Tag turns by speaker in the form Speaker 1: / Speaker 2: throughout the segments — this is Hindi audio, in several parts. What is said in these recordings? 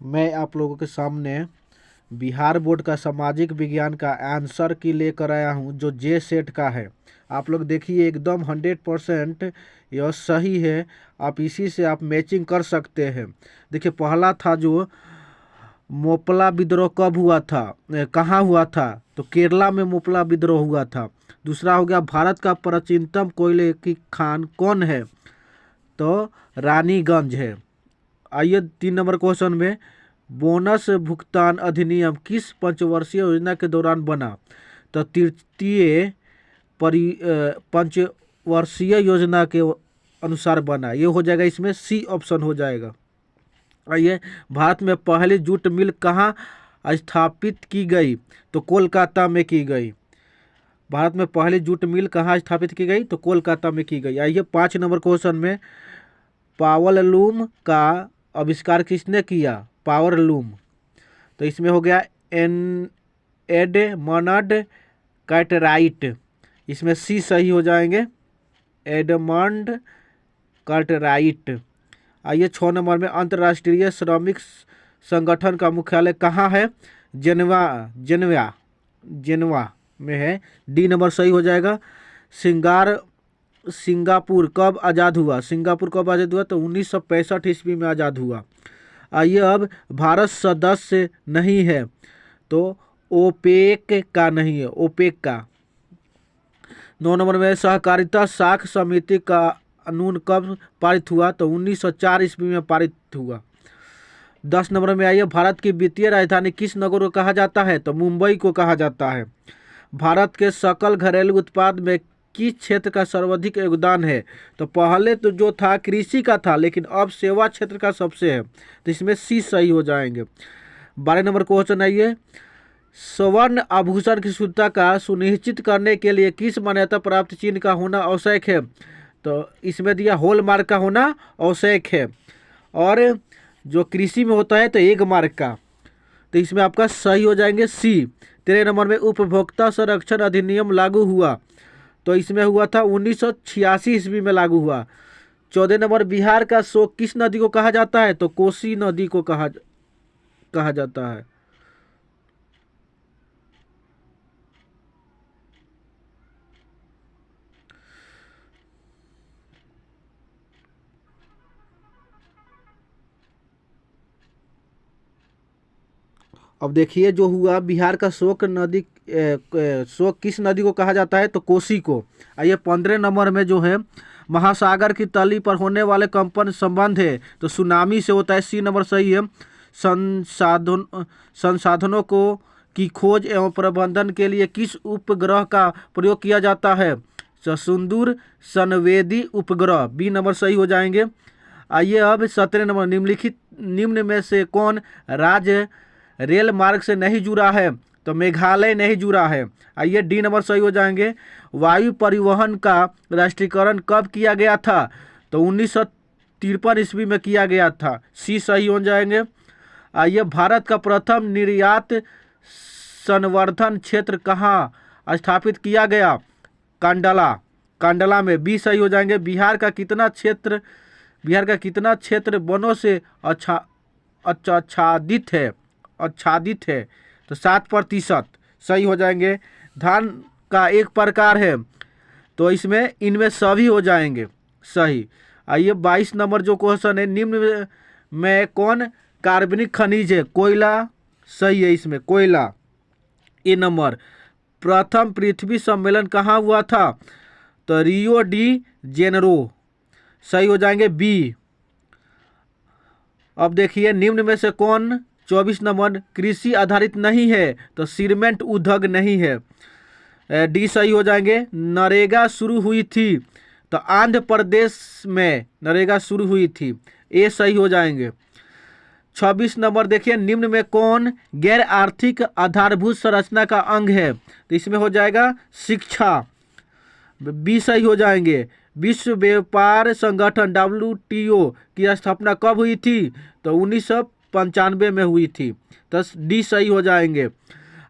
Speaker 1: मैं आप लोगों के सामने बिहार बोर्ड का सामाजिक विज्ञान का आंसर की लेकर आया हूँ जो जे सेट का है। आप लोग देखिए एकदम 100% यह सही है। आप इसी से आप मैचिंग कर सकते हैं। देखिए पहला था जो मोपला विद्रोह कब हुआ था, कहाँ हुआ था, तो केरला में मोपला विद्रोह हुआ था। दूसरा हो गया भारत का प्राचीनतम कोयले की खान कौन है, तो रानीगंज है। आइए 3 नंबर क्वेश्चन में, बोनस भुगतान अधिनियम किस पंचवर्षीय योजना के दौरान बना, तो तृतीय पंचवर्षीय योजना के अनुसार बना। ये हो जाएगा, इसमें सी ऑप्शन हो जाएगा। आइए, भारत में पहली जूट मिल कहाँ स्थापित की गई, तो कोलकाता में की गई। भारत में पहली जूट मिल कहाँ स्थापित की गई, तो कोलकाता में की गई। आइए 5 नंबर क्वेश्चन में, पावर लूम का आविष्कार किसने किया, पावर लूम, तो इसमें हो गया एडमंड कार्टराइट। इसमें सी सही हो जाएंगे, एडमंड कार्टराइट। आइए 6 नंबर में, अंतर्राष्ट्रीय श्रमिक संगठन का मुख्यालय कहाँ है, जेनेवा में है। डी नंबर सही हो जाएगा। सिंगापुर कब आज़ाद हुआ, सिंगापुर कब आज़ाद हुआ, तो 1965 ईस्वी में आज़ाद हुआ। आइए अब भारत सदस्य नहीं है, तो ओपेक का नहीं है, ओपेक का। 9 नंबर में, सहकारिता साख समिति का कानून कब पारित हुआ, तो 1904 ईस्वी में पारित हुआ। 10 नंबर में आइए, भारत की वित्तीय राजधानी किस नगर को कहा जाता है, तो मुंबई को कहा जाता है। भारत के सकल घरेलू उत्पाद में किस क्षेत्र का सर्वाधिक योगदान है, तो पहले तो जो था कृषि का था, लेकिन अब सेवा क्षेत्र का सबसे है, तो इसमें सी सही हो जाएंगे। 12 नंबर क्वेश्चन आइए, स्वर्ण आभूषण की शुद्धता का सुनिश्चित करने के लिए किस मान्यता प्राप्त चिन्ह का होना आवश्यक है, तो इसमें दिया हॉलमार्क का होना आवश्यक है। और जो कृषि में होता है तो एक मार्क का, तो इसमें आपका सही हो जाएंगे सी। 13 नंबर में, उपभोक्ता संरक्षण अधिनियम लागू हुआ, तो इसमें हुआ था 1986 ईस्वी में लागू हुआ। 14 नंबर, बिहार का शोक किस नदी को कहा जाता है, तो कोसी नदी को कहा जाता है। अब देखिए जो हुआ, बिहार का शोक किस नदी को कहा जाता है, तो कोसी को। आइए 15 नंबर में जो है, महासागर की तली पर होने वाले कंपन संबंध है, तो सुनामी से होता है। सी नंबर सही है। संसाधनों को की खोज एवं प्रबंधन के लिए किस उपग्रह का प्रयोग किया जाता है, तो सुदूर संवेदी उपग्रह। बी नंबर सही हो जाएंगे। आइए अब 17 नंबर, निम्न में से कौन राज्य रेल मार्ग से नहीं जुड़ा है, तो मेघालय नहीं जुड़ा है। आइए डी नंबर सही हो जाएंगे। वायु परिवहन का राष्ट्रीयकरण कब किया गया था, तो 1953 ईस्वी में किया गया था। सी सही हो जाएंगे। आइए, भारत का प्रथम निर्यात संवर्धन क्षेत्र कहाँ स्थापित किया गया, कांडला में। बी सही हो जाएंगे। बिहार का कितना क्षेत्र वनों से आच्छादित है, तो 7% सही हो जाएंगे। धान का एक प्रकार है, तो इसमें इनमें सभी हो जाएंगे सही। आइए 22 नंबर जो क्वेश्चन है, निम्न में कौन कार्बनिक खनिज है, कोयला सही है, इसमें कोयला। ए नंबर, प्रथम पृथ्वी सम्मेलन कहाँ हुआ था, तो रियो डी जेनेरो सही हो जाएंगे बी। अब देखिए, निम्न में से कौन 24 नंबर कृषि आधारित नहीं है, तो सीमेंट उद्योग नहीं है। डी सही हो जाएंगे। नरेगा शुरू हुई थी, तो आंध्र प्रदेश में नरेगा शुरू हुई थी। ए सही हो जाएंगे। 26 नंबर देखिए, निम्न में कौन गैर आर्थिक आधारभूत संरचना का अंग है, तो इसमें हो जाएगा शिक्षा। बी सही हो जाएंगे। विश्व व्यापार संगठन WTO की स्थापना कब हुई थी, तो 1995 में हुई थी, तो डी सही हो जाएंगे।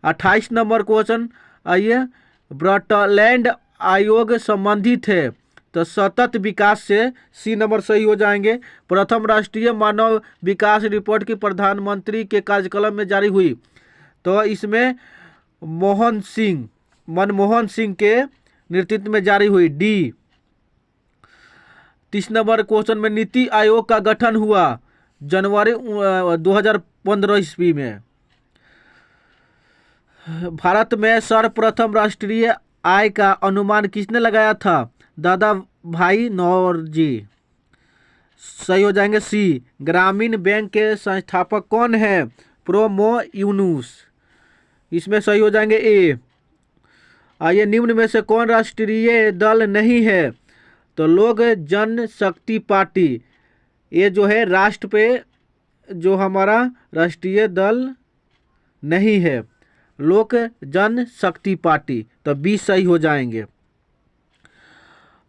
Speaker 1: 28 नंबर क्वेश्चन आइए, ब्रॉटलैंड आयोग संबंधित है, तो सतत विकास से सी नंबर सही हो जाएंगे। प्रथम राष्ट्रीय मानव विकास रिपोर्ट की प्रधानमंत्री के कार्यकाल में जारी हुई, तो इसमें मनमोहन सिंह के नेतृत्व में जारी हुई, डी। 30 नंबर क्वेश्चन में नीति आयोग का गठन हुआ जनवरी 2015 ईस्वी में। भारत में सर्वप्रथम राष्ट्रीय आय का अनुमान किसने लगाया था? दादा भाई नौरोजी। सही हो जाएंगे सी। ग्रामीण बैंक के संस्थापक कौन है? प्रोमो यूनुस। इसमें सही हो जाएंगे ए। आइए, निम्न में से कौन राष्ट्रीय दल नहीं है? तो लोक जनशक्ति पार्टी। ये जो है राष्ट्र पे जो हमारा राष्ट्रीय दल नहीं है, लोक जनशक्ति पार्टी, तो बी सही हो जाएंगे।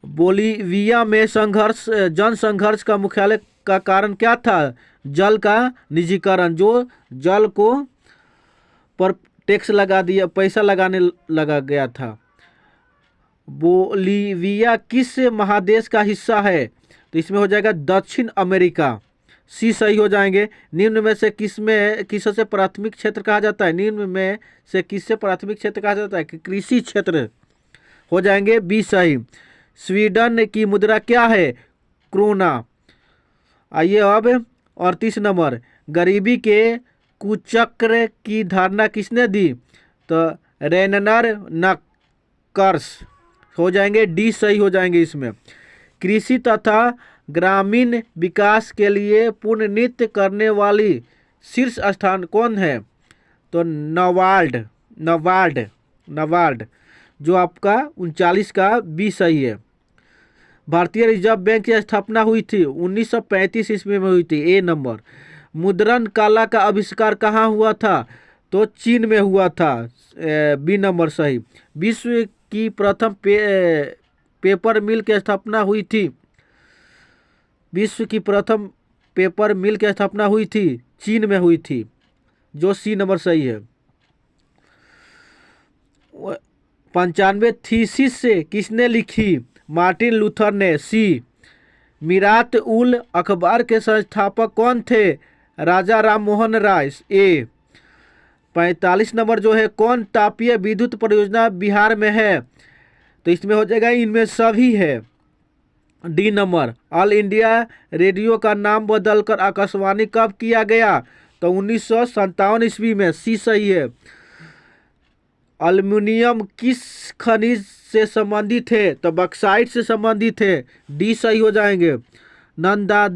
Speaker 1: बोलीविया में जन संघर्ष का मुख्यालय का कारण क्या था? जल का निजीकरण, जो जल को पर टैक्स लगा दिया, पैसा लगाने लगा गया था। बोलीविया किस महादेश का हिस्सा है? तो इसमें हो जाएगा दक्षिण अमेरिका, सी सही हो जाएंगे। निम्न में से किससे प्राथमिक क्षेत्र कहा जाता है? निम्न में से किससे प्राथमिक क्षेत्र कहा जाता है? कृषि क्षेत्र हो जाएंगे, बी सही। स्वीडन की मुद्रा क्या है? क्रोना। आइए अब 38 नंबर, गरीबी के कुचक्र की धारणा किसने दी? तो रेनर नक्कर्स हो जाएंगे, डी सही हो जाएंगे इसमें। कृषि तथा ग्रामीण विकास के लिए पुनर्निर्मित करने वाली शीर्ष स्थान कौन है? तो नबार्ड जो आपका 39 का बी सही है। भारतीय रिजर्व बैंक की स्थापना हुई थी 1935 ईस्वी में हुई थी, ए नंबर। मुद्रण कला का आविष्कार कहाँ हुआ था? तो चीन में हुआ था, बी नंबर सही। विश्व की प्रथम पेपर मिल की स्थापना हुई थी? विश्व की प्रथम पेपर मिल की स्थापना हुई थी, चीन में हुई थी, जो सी नंबर सही है। 95 थीसिस से किसने लिखी? मार्टिन लूथर ने, सी। मीरात उल अखबार के संस्थापक कौन थे? राजा राम मोहन राय, ए। 45 नंबर जो है, कौन तापीय विद्युत परियोजना बिहार में है? तो इसमें हो जाएगा इनमें सभी है, D number. All India radio का नाम बदलकर आकाशवाणी कब किया गया? तो 1957 ईस्वी में, सी सही है। एल्युमिनियम किस खनिज से संबंधित है? तो बक्साइट से संबंधित है, डी सही हो जाएंगे। नंदा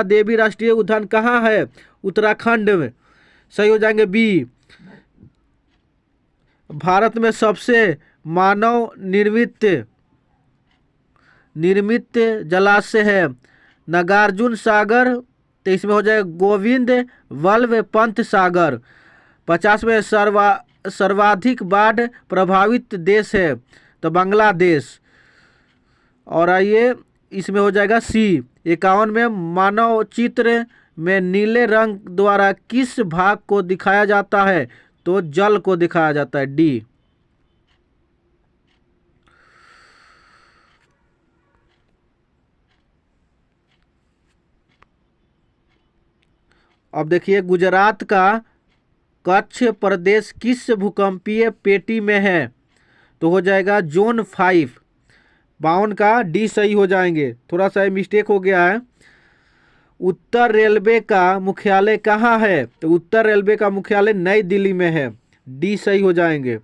Speaker 1: देवी राष्ट्रीय उद्यान कहाँ है? उत्तराखंड में, सही हो जाएंगे, बी। भारत में सबसे मानव निर्मित जलाशय है? नागार्जुन सागर, तो इसमें हो जाएगा गोविंद वल्लभ पंत सागर। 50 में सर्वाधिक बाढ़ प्रभावित देश है? तो बांग्लादेश। और आइए, इसमें हो जाएगा सी। 51 में मानव चित्र में नीले रंग द्वारा किस भाग को दिखाया जाता है? तो जल को दिखाया जाता है, डी। अब देखिए, गुजरात का कच्छ प्रदेश किस भूकंपीय पेटी में है? तो हो जाएगा जोन 5, 52 का डी सही हो जाएंगे। थोड़ा सा मिस्टेक हो गया है। उत्तर रेलवे का मुख्यालय कहाँ है? तो उत्तर रेलवे का मुख्यालय नई दिल्ली में है, डी सही हो जाएंगे।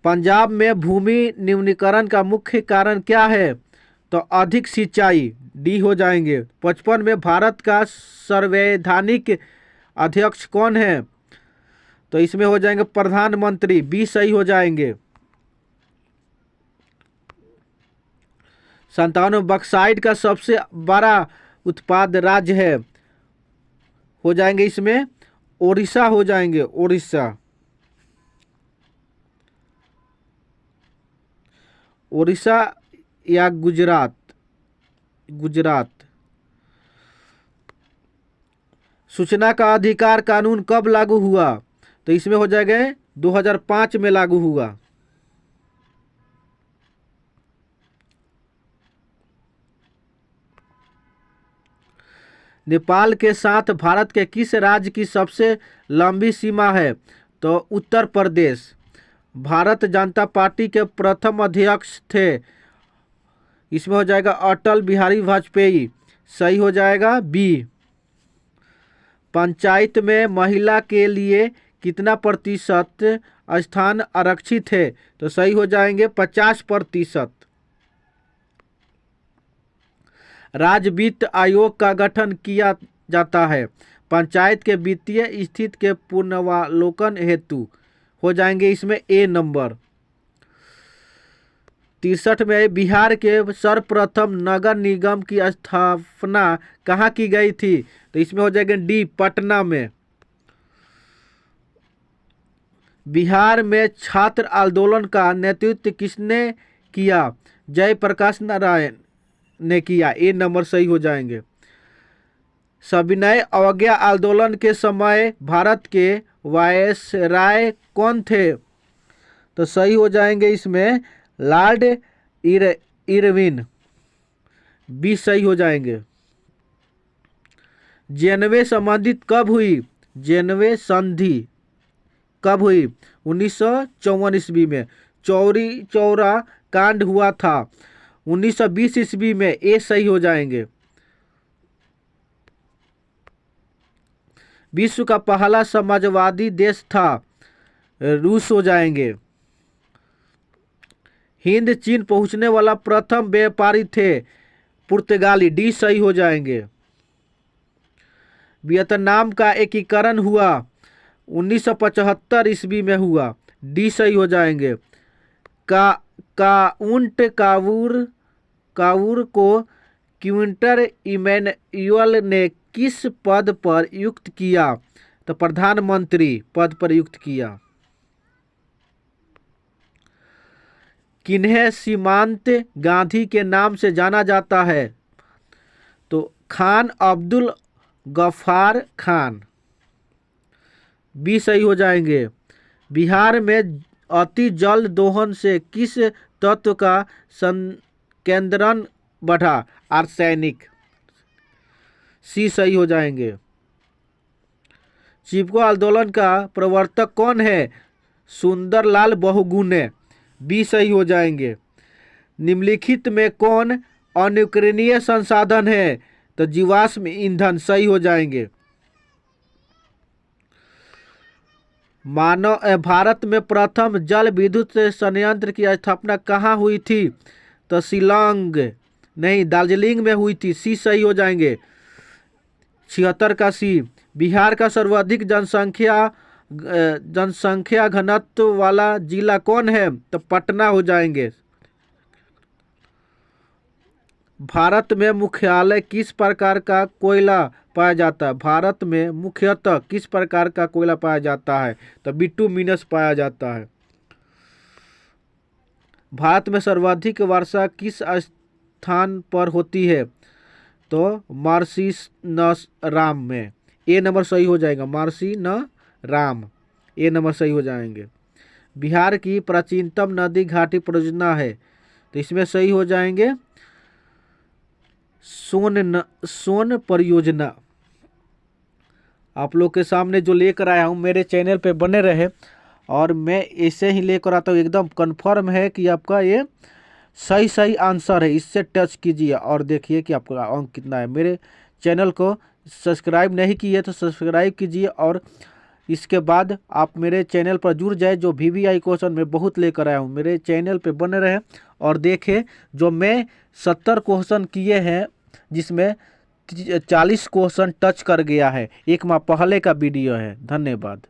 Speaker 1: पंजाब में भूमि न्यूनीकरण का मुख्य कारण क्या है? तो अधिक सिंचाई, डी हो जाएंगे। 55 में भारत का संवैधानिक अध्यक्ष कौन है? तो इसमें हो जाएंगे प्रधानमंत्री, बी सही हो जाएंगे। 57 बक्साइट का सबसे बड़ा उत्पाद राज्य है? हो जाएंगे इसमें ओडिशा हो जाएंगे, ओडिशा या गुजरात। सूचना का अधिकार कानून कब लागू हुआ? तो तो इसमें हो जाएगा 2005 में लागू हुआ। नेपाल के साथ भारत के किस राज्य की सबसे लंबी सीमा है? तो उत्तर प्रदेश। भारत जनता पार्टी के प्रथम अध्यक्ष थे, इसमें हो जाएगा अटल बिहारी वाजपेयी। सही हो जाएगा बी। पंचायत में महिला के लिए कितना प्रतिशत स्थान आरक्षित है? तो सही हो जाएंगे 50%। राज्य वित्त आयोग का गठन किया जाता है पंचायत के वित्तीय स्थिति के पुनर्वालोकन हेतु। हो जाएंगे इसमें ए नंबर। 63 में बिहार के सर्वप्रथम नगर निगम की स्थापना कहाँ की गई थी? तो इसमें हो जाएगा डी, पटना में। बिहार में छात्र आंदोलन का नेतृत्व किसने किया? जयप्रकाश नारायण ने किया। ए नंबर सही हो जाएंगे। सविनय अवज्ञा आंदोलन के समय भारत के वायसराय कौन थे? तो सही हो जाएंगे इसमें लॉर्ड इरविन। बी सही हो जाएंगे। जेनवे संबंधित कब हुई? जेनवे संधि कब हुई? 1954 ईस्वी में। चौरी चौरा कांड हुआ था 1920 ईस्वी में। ए सही हो जाएंगे। विश्व का पहला समाजवादी देश था, रूस हो जाएंगे। हिंद चीन पहुंचने वाला प्रथम व्यापारी थे, पुर्तगाली। डी सही हो जाएंगे। वियतनाम का एकीकरण हुआ 1975 ईस्वी में हुआ। डी सही हो जाएंगे। काउंट कावूर को क्विंटर इमैनुअल ने किस पद पर नियुक्त किया? तो प्रधानमंत्री पद पर नियुक्त किया। किन्हें सीमांत गांधी के नाम से जाना जाता है? तो खान अब्दुल गफ्फार खान। बी सही हो जाएंगे। बिहार में अति जल दोहन से किस तत्व का संकेंद्रण बढ़ा? आर्सेनिक। सी सही हो जाएंगे। चिपको आंदोलन का प्रवर्तक कौन है? सुंदरलाल बहुगुणे। बी सही हो जाएंगे। निम्नलिखित में कौन अननुकरणीय संसाधन है? तो जीवाश्म ईंधन। सही हो जाएंगे। भारत में प्रथम जल विद्युत संयंत्र की स्थापना कहाँ हुई थी? तो शिलांग नहीं, दार्जिलिंग में हुई थी। सी सही हो जाएंगे। 76 का सी। बिहार का सर्वाधिक जनसंख्या घनत्व वाला जिला कौन है? तो पटना हो जाएंगे। भारत में मुख्यालय किस प्रकार का कोयला पाया जाता है? भारत में मुख्यतः किस प्रकार का कोयला पाया जाता है? तो बिटुमिनस पाया जाता है। भारत में सर्वाधिक वर्षा किस स्थान पर होती है? तो मार्सिनराम में। ए नंबर सही हो जाएगा। मार्सिनराम। ए नंबर सही हो जाएंगे। बिहार की प्राचीनतम नदी घाटी परियोजना है, तो इसमें सही हो जाएंगे सोन परियोजना। आप लोग के सामने जो लेकर आया हूँ, मेरे चैनल पे बने रहे और मैं ऐसे ही लेकर आता हूँ। एकदम कंफर्म है कि आपका ये सही आंसर है। इससे टच कीजिए और देखिए कि आपका अंक कितना है। मेरे चैनल को सब्सक्राइब नहीं किए तो सब्सक्राइब कीजिए और इसके बाद आप मेरे चैनल पर जुड़ जाए। जो VVI क्वेश्चन मैं बहुत लेकर आया हूँ, मेरे चैनल पे बने रहे और देखें। जो मैं 70 क्वेश्चन किए हैं, जिसमें 40 क्वेश्चन टच कर गया है। एक माह पहले का वीडियो है। धन्यवाद।